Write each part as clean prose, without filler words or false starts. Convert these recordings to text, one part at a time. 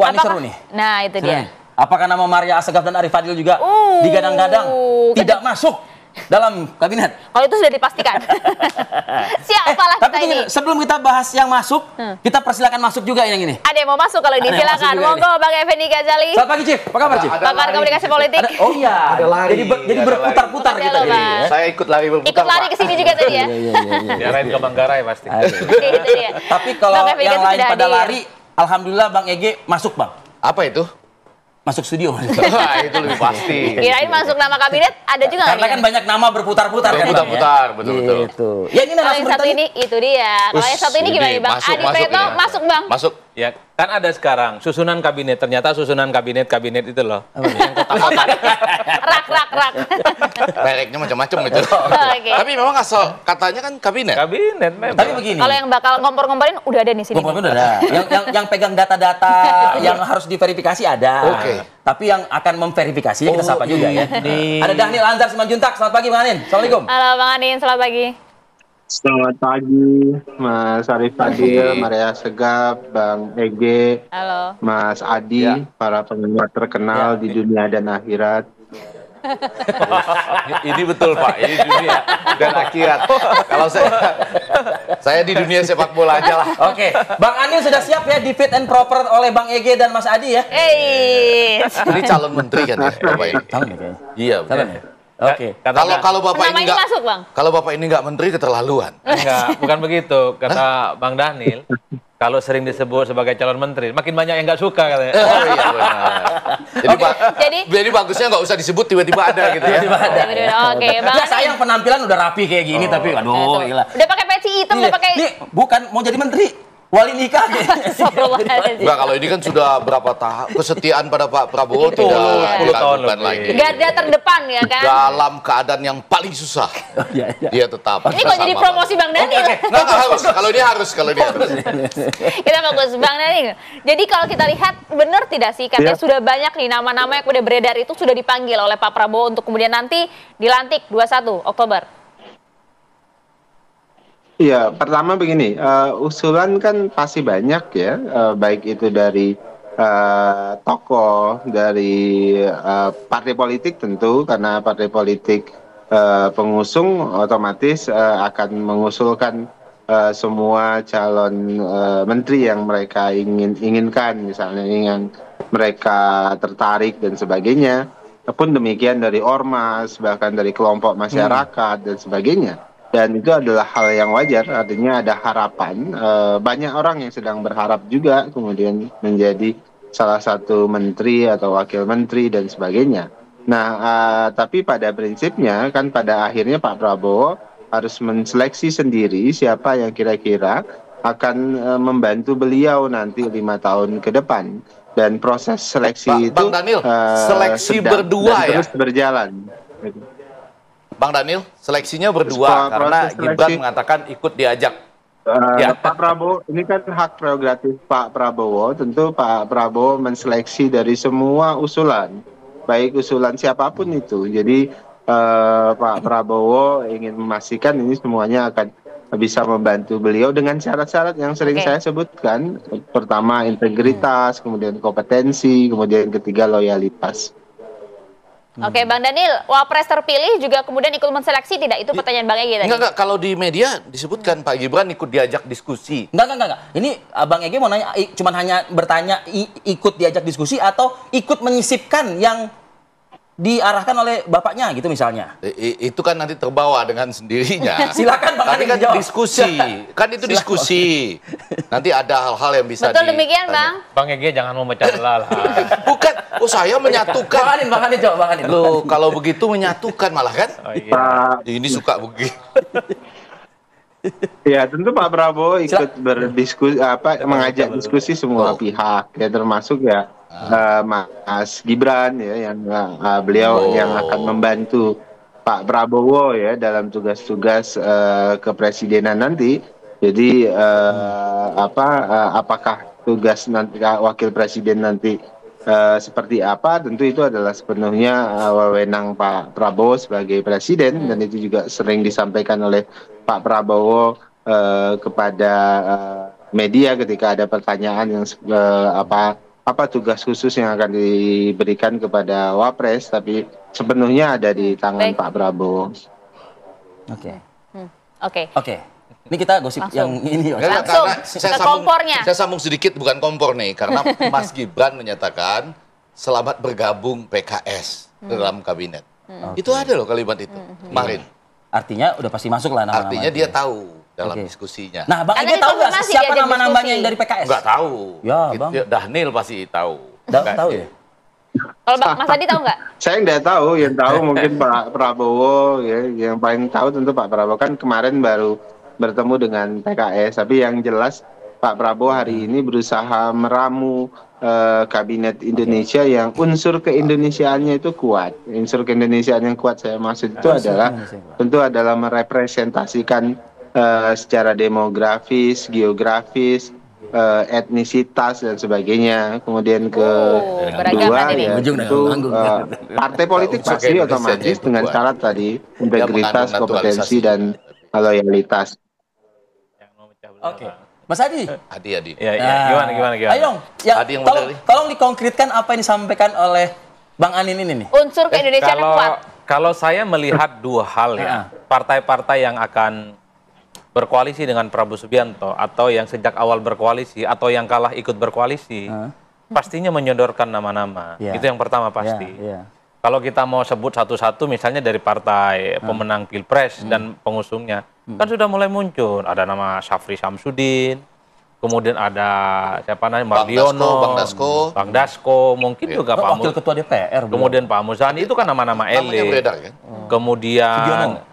Wah, ini seru nih. Nah, itu dia. Apakah nama Maria Assegaf dan Arif Fadil juga digadang-gadang tidak masuk dalam kabinet? Kalau itu sudah dipastikan. Siapalah tapi kita ini. Sebelum kita bahas yang masuk, kita persilakan masuk juga yang ini. Ada yang mau masuk kalau ini, silakan. Monggo Bang Effendi Ghazali. Selamat pagi, Chief. Apa kabar, Chief? Pakar komunikasi politik. Oh iya, ada lari. Jadi berputar-putar Ada kita. loh, Bang. Saya ikut lari berputar. Ikut lari ke sini juga tadi ya. Diarahin ke Manggarai pasti. Itu dia. Tapi kalau Bang Effendi yang lain sudah pada hadir. lari, alhamdulillah Bang Ege masuk, Bang. Apa itu? Masuk studio. Wah, itu lebih pasti. Kirain masuk nama kabinet, ada juga nggak Karena nih? kan banyak nama berputar-putar kan, Bang, ya? Berputar-putar, betul-betul. Gitu. Ya ini Kalau yang narasumber satu tadi. ini, itu dia. Kalau yang satu ini gimana nih, Bang? Masuk, Adi masuk Praetno ini. masuk, Bang. Masuk. Ya, kan ada sekarang susunan kabinet. Ternyata susunan kabinet itu loh. Yang kotak-kotak. Rak. Mereknya macam-macam gitu. Oke. Tapi memang asal katanya kan kabinet. Kabinet memang. Tapi begini. Kalau yang bakal ngompor-ngomporin udah ada nih sini. Pokoknya udah ada. Yang pegang data-data yang harus diverifikasi ada. Oke. Tapi yang akan memverifikasinya kita sapa juga ya. ini. Ada Dhanil Anzar Simanjuntak. Selamat pagi, Bang Anin. Assalamualaikum. Halo Bang Anin, selamat pagi. Selamat pagi, Mas Arif Fadil, Maria Assegaf, Bang Ege, Halo. Mas Adi, Ya. para penggemar terkenal di dunia dan akhirat. Ini betul Pak, ini dunia dan akhirat. Kalau saya di dunia sepak bola aja lah. Oke, Bang Anin sudah siap ya di fit and proper oleh Bang Ege dan Mas Adi ya? Ini calon menteri kan ya, Bapak ini? Calon ya kayaknya. Iya, Calon benar. ya? Oke. Kalau Bapak ini Namanya nggak masuk, Bang. kalau Bapak ini nggak menteri keterlaluan. Enggak, bukan begitu. Kata Bang Dhanil, kalau sering disebut sebagai calon menteri, makin banyak yang nggak suka katanya. Oh iya benar. Jadi Pak, Jadi- jadi bagusnya nggak usah disebut tiba-tiba ada gitu ya. Oke, Bang Ya, sayang penampilan udah rapi kayak gini tapi aduh gila. Udah pakai peci hitam, udah pakai. Nih, bukan mau jadi menteri. Wali nikah Astagfirullahaladzim. Enggak, kalau ini kan sudah berapa tahap kesetiaan pada Pak Prabowo Itu, tidak 10 tahun diragukan lebih. lagi. Garda terdepan ya kan? Dalam keadaan yang paling susah, Iya. dia tetap. Ini kok jadi bersama promosi Bang Dhanil? Nggak harus. Kalau dia harus. Kita fokus Bang Dhanil. Jadi kalau kita lihat benar tidak sih katanya Iya. sudah banyak nih nama-nama yang udah beredar itu sudah dipanggil oleh Pak Prabowo untuk kemudian nanti dilantik 21 Oktober. Iya, pertama begini, usulan kan pasti banyak ya, baik itu dari tokoh, dari partai politik tentu, karena partai politik pengusung otomatis akan mengusulkan semua calon menteri yang mereka inginkan, misalnya yang mereka tertarik dan sebagainya. Pun demikian dari ormas, bahkan dari kelompok masyarakat dan sebagainya. Dan itu adalah hal yang wajar, artinya ada harapan. Banyak orang yang sedang berharap juga kemudian menjadi salah satu menteri atau wakil menteri dan sebagainya. Nah, tapi pada prinsipnya kan pada akhirnya Pak Prabowo harus menseleksi sendiri siapa yang kira-kira akan membantu beliau nanti 5 tahun ke depan. Dan proses seleksi itu Bang Dhanil, seleksi sedang berdua dan ya? terus berjalan. Bang Dhanil, seleksinya berdua Proses karena seleksi. Gibran mengatakan ikut diajak. Ya. Pak Prabowo, ini kan hak prerogatif Pak Prabowo. Tentu Pak Prabowo menseleksi dari semua usulan, baik usulan siapapun itu. Jadi Pak Prabowo ingin memastikan ini semuanya akan bisa membantu beliau dengan syarat-syarat yang sering Oke. saya sebutkan. Pertama integritas, kemudian kompetensi, kemudian ketiga loyalitas. Oke, Bang Dhanil, Wapres terpilih juga kemudian ikut menseleksi tidak? Itu pertanyaan Bang Ege tadi. Enggak, kalau di media disebutkan Pak Gibran ikut diajak diskusi. Enggak. Ini Bang Ege mau nanya, cuman hanya bertanya ikut diajak diskusi atau ikut menyisipkan yang diarahkan oleh bapaknya gitu misalnya. Itu kan nanti terbawa dengan sendirinya. Silakan Bang Tapi Adi kan dijawab. diskusi, kan itu Silakan. diskusi. Nanti ada hal-hal yang bisa Betul demikian, Bang. Bang Ege jangan memecah belah lah. Bukan, saya menyatukan. Bang Anin jawab, Bang Anin. Loh, kalau begitu menyatukan malah kan? Oh, iya. Pak Ini suka begitu. Ya, tentu Pak Prabowo ikut berdiskusi, mengajak diskusi semua pihak, ya termasuk ya Mas Gibran ya yang beliau yang akan membantu Pak Prabowo ya dalam tugas-tugas kepresidenan nanti. Jadi apakah tugas nanti wakil presiden nanti seperti apa, tentu itu adalah sepenuhnya wewenang Pak Prabowo sebagai presiden, dan itu juga sering disampaikan oleh Pak Prabowo kepada media ketika ada pertanyaan yang apa tugas khusus yang akan diberikan kepada Wapres, tapi sepenuhnya ada di tangan Baik. Pak Prabowo. Oke. Oke. Oke. Ini kita gosip Langsung. yang ini. Mas. Enggak, Langsung karena ke kompornya. Saya sambung sedikit, bukan kompor nih, karena Mas Gibran menyatakan selamat bergabung PKS dalam kabinet. Itu ada loh kalimat itu kemarin. Artinya udah pasti masuk lah nama-nama. Artinya itu. dia tahu dalam Oke. diskusinya. Nah, Bang Karena Ege tahu nggak dikonfirmasi siapa diajak nama-namanya diskusi. yang dari PKS? Nggak tahu. Ya, Bang. Dhanil pasti tahu. Tahu ya? Kalau Mas Adi tahu nggak? Saya nggak tahu, yang tahu mungkin Pak Prabowo, ya, yang paling tahu tentu Pak Prabowo, kan kemarin baru bertemu dengan PKS, tapi yang jelas Pak Prabowo hari ini berusaha meramu kabinet Indonesia yang unsur keindonesiaannya itu kuat. Unsur keindonesiaan yang kuat saya maksud itu adalah tentu adalah merepresentasikan secara demografis, geografis, etnisitas dan sebagainya. Kemudian beragam kedua ini. ya Ujung tentu nanggung. partai politik Unsur pasti keindonesiaannya otomatis itu dengan kuat. syarat tadi integritas, mengandung kompetensi naturalisasi. dan loyalitas. Oke. Mas Adi. Adi. Ya, gimana? Ayo dong, ya, Adi yang tolong, benar nih. tolong dikonkretkan apa yang disampaikan oleh Bang Anin ini nih. Unsur keindonesiaan yang kuat. Kalau saya melihat dua hal ya, partai-partai yang akan berkoalisi dengan Prabowo Subianto atau yang sejak awal berkoalisi atau yang kalah ikut berkoalisi, pastinya menyodorkan nama-nama. Ya. Itu yang pertama pasti. Ya. Kalau kita mau sebut satu-satu, misalnya dari partai pemenang Pilpres dan pengusungnya, kan sudah mulai muncul. Ada nama Syafri Samsudin, kemudian ada siapa namanya, Mardiono, Bang Dasko, mungkin juga Pak Wakil Ketua DPR. kemudian Pak Muzani, itu kan nama-nama Namanya elit. beredar kan? Kemudian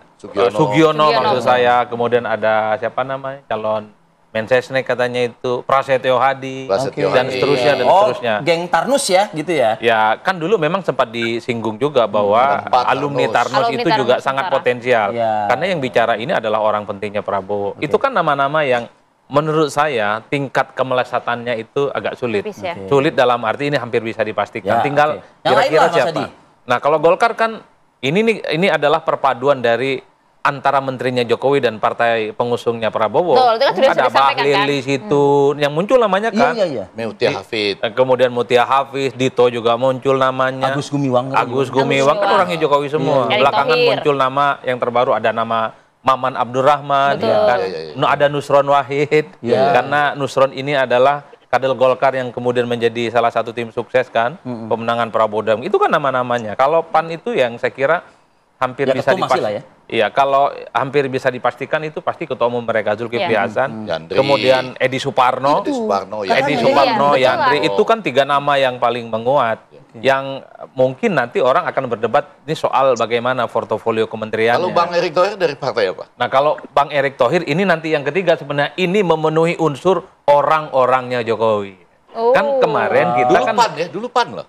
Sugiono maksud saya, kemudian ada siapa namanya, calon Mensesnek katanya itu, Prasetyo Hadi, Prasetyo dan Hadi. seterusnya dan seterusnya. Geng Tarnus ya, gitu ya. Ya, kan dulu memang sempat disinggung juga bahwa Empat alumni Tarnus. Tarnus Alumni itu Tarnus juga Nusantara. sangat potensial. Ya. Karena yang bicara ini adalah orang pentingnya Prabowo. Itu kan nama-nama yang menurut saya tingkat kemelesatannya itu agak sulit. Tipis ya. Sulit dalam arti ini hampir bisa dipastikan. Ya, Tinggal oke. Yang lain kira-kira lah, Mas siapa. Adi. Nah, kalau Golkar kan ini adalah perpaduan dari antara menterinya Jokowi dan partai pengusungnya Prabowo. Betul, itu kan sudah Ada disampaikan, Bahlil kan? di situ, yang muncul namanya kan. Iya. Mutia Hafid. Kemudian Mutia Hafiz, Dito juga muncul namanya. Agus Gumiwang. Agus Gumiwang. Gumiwang kan orangnya Jokowi semua. Iya. Belakangan Erick Thohir. muncul nama yang terbaru, ada nama Maman Abdurrahman, Betul. ya kan? Iya. Ada Nusron Wahid, Iya. karena Nusron ini adalah kader Golkar yang kemudian menjadi salah satu tim sukses kan, pemenangan Prabowo. Itu kan nama-namanya. Kalau PAN itu yang saya kira hampir Ya, bisa ketua masih lah ya. Iya, kalau hampir bisa dipastikan itu pasti ketua umum mereka Zulkifli Iya. Hasan, Yandri. kemudian Edi Suparno, Edi Suparno, Edi Iya, Suparno, betul Yandri, lah. itu kan tiga nama yang paling menguat. Yang mungkin nanti orang akan berdebat ini soal bagaimana portofolio kementeriannya. Kalau Bang Erick Thohir dari partai apa? Nah, kalau Bang Erick Thohir ini nanti yang ketiga sebenarnya ini memenuhi unsur orang-orangnya Jokowi. Oh. Kan kemarin kita Dulu kan PAN ya, dulu PAN loh.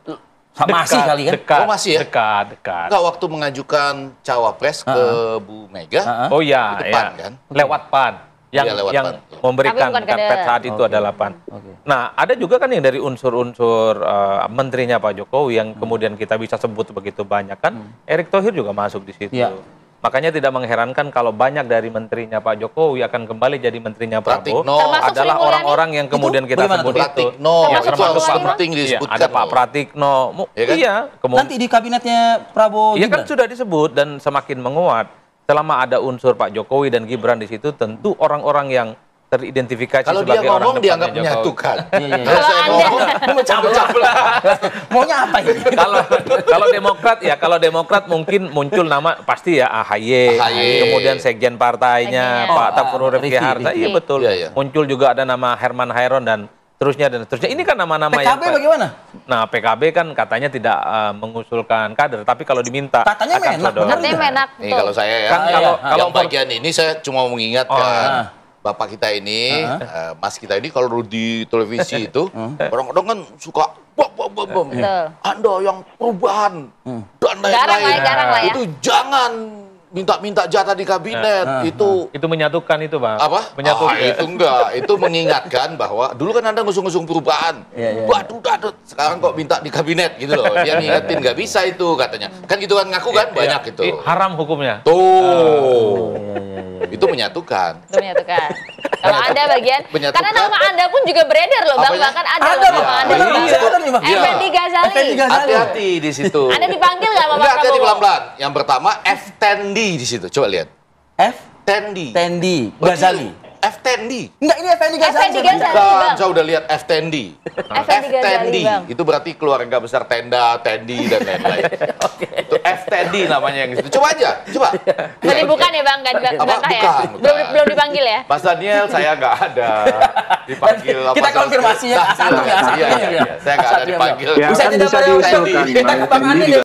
Masih kali kan? Dekat, Oh, masih ya? Dekat. Enggak, waktu mengajukan cawapres ke Bu Mega, Oh iya, Itu PAN, ya. kan? Lewat PAN. Yang, Iya, lewat yang PAN. memberikan Tapi bukan kader. karpet saat itu adalah PAN. Nah, ada juga kan yang dari unsur-unsur menterinya Pak Jokowi yang kemudian kita bisa sebut begitu banyak kan. Erick Thohir juga masuk di situ. Iya. Makanya tidak mengherankan kalau banyak dari menterinya Pak Jokowi akan kembali jadi menterinya Prabowo. Pratikno. Termasuk Adalah Sri Mulyani. orang-orang yang kemudian kita bagaimana sebut tuh? itu. Pratikno, Termasuk itu Sri harus Mulyani. penting Iya, disebutkan. ada Pak loh. Pratikno. Iya kan? Iya, kemudian Nanti di kabinetnya Prabowo ya kan Gibran. sudah disebut dan semakin menguat. Selama ada unsur Pak Jokowi dan Gibran di situ, tentu orang-orang yang teridentifikasi Kalau dia sebagai orang ngomong dianggap depannya Jokowi. menyatukan. Iya. Kalau saya ngomong, Maunya apa ini? Kalau Demokrat mungkin muncul nama pasti ya AHY, AHY. kemudian sekjen partainya Sekjennya. Pak Oh, Tafurur Rifki Rifki. Harsa, iya betul. Iya, iya. Muncul juga ada nama Herman Hairon dan seterusnya dan seterusnya. Ini kan nama-nama PKB bagaimana? Nah, PKB kan katanya tidak mengusulkan kader, tapi kalau diminta Katanya akan menak, sodor. Katanya menak. nih kalau saya ya, Kan kalau yang bagian ini saya cuma mengingatkan. Oh, Bapak kita ini, Mas kita ini kalau di televisi itu, orang-orang kan suka bom. Betul. Anda yang perubahan dan Garang lah ya, garang lah ya. Itu jangan minta jatah di kabinet. Itu Itu menyatukan itu, Bang. apa? Menyatukan. Itu enggak. Itu mengingatkan bahwa dulu kan Anda ngusung-ngusung perubahan. Iya. Waduh, sekarang kok minta di kabinet gitu loh. Dia ngingetin nggak bisa itu katanya. Kan gitu kan ngaku kan banyak itu. Haram hukumnya. Tuh. Itu menyatukan. Itu menyatukan. Kalau Anda bagian, Menyatukan. karena nama Anda pun juga beredar loh Bang, Apanya? bahkan ada Ada, loh nama Bang. Anda. Benar, Bang. Bang. Ada nih, Bang. Iya. Effendi Ghazali. Effendi Ghazali. Hati-hati di situ. Anda dipanggil nggak sama Pak Enggak, hati-hati Prabowo? pelan-pelan. Yang pertama F. Tendi di situ. Coba lihat. F. Tendi. Tendi Ghazali. F. Tendi. Enggak, ini Effendi Ghazali. Effendi Ghazali. Bukan, Bang. saya udah lihat F. Tendi. Effendi F. Ghazali, Tendi. Bang. Itu berarti keluarga besar Tenda, Tendi, dan lain-lain. Itu F. Tendi namanya yang itu. Coba aja, coba. Jadi bukan ya Bang, nggak Apa? dibantah ya? Bukan, bukan. Belum dipanggil ya? Mas Daniel, saya nggak ada dipanggil. Kita konfirmasi ya, Nah, satu ya, satu iya, ya. iya, iya. Saya nggak ada dipanggil. Ya Usai kan jeda bisa baru, diusulkan. kita ke Bang Mas Andi Tendi nih.